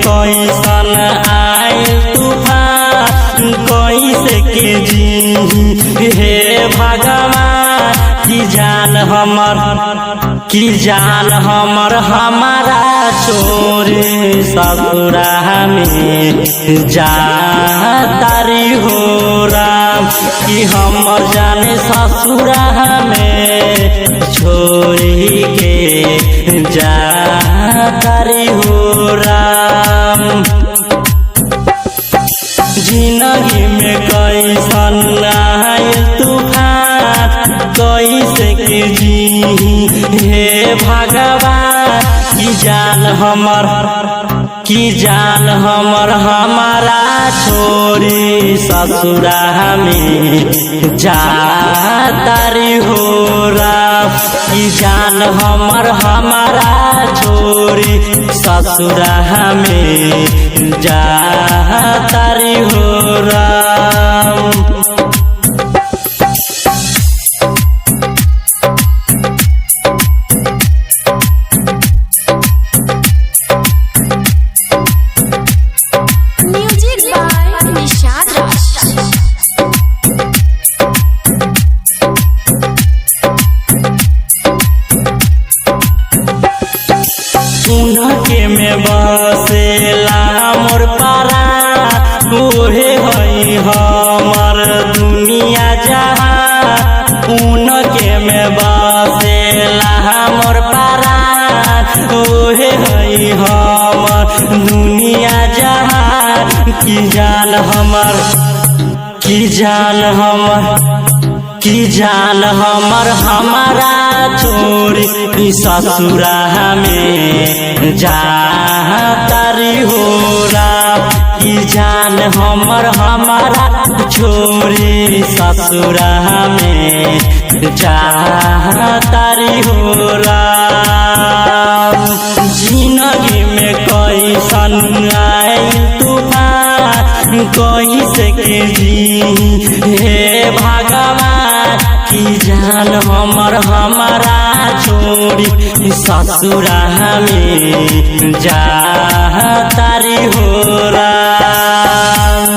कैसन आए तूफान कैसे के जी हे भगवान की जान हमर हमारा छोरे ससुरा में जा तारी हो राम कि हमर जाने ससुरा में छोरी के जा तारी हो राम। जिंदगी में कैसन आए तूफान कैसे के जी हे भगवान की जान हमर हमारा छोरी ससुरा में जा तारी हो राम की जान हमर हमारा छोरी ससुरा में जा तारी हो राम। उनके में बसेला मोर पारा ओहे हई हमर दुनिया जहां उनके में बसेला मोर पारा ओहे हई हमर दुनिया जहां की जान हमर हमारा छोरी ससुरा में जा तारी हो राम की जान हमर हमारा छोरी ससुरा में जा तारी हो राम। जिंदगी में कैसन आए तूफान कैसे के जी हे भगवान की जान हमर हमारा छोरी ससुरा में जा तारी हो राम।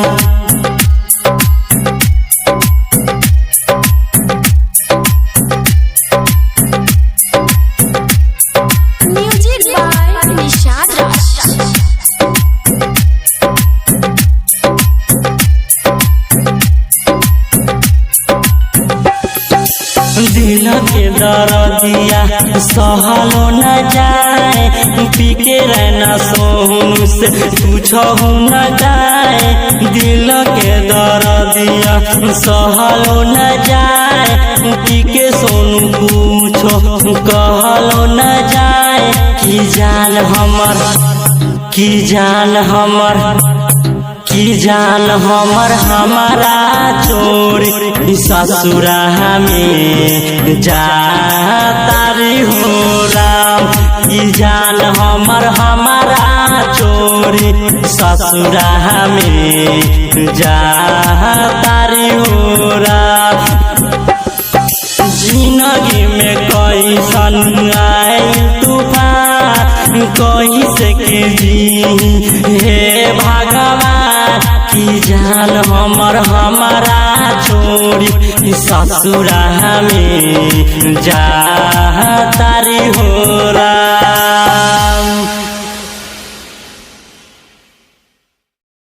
दिल के दर्दिया सहलो न जाए पी के रहना सोनू से पूछो न जाए दिल के दर्दिया सहलो न जाए पी के सोनू पूछो कहलो न जाए की जान हमर हमारा छोरी ससुरा में जा तारी हो राम की जान हमर हमारा छोरी ससुरा में जा तारी हो राम। जिंदगी में कैसन आए तूफान कैसे के जी हे भगवान की जान हमर हमारा छोरी ससुरा में जा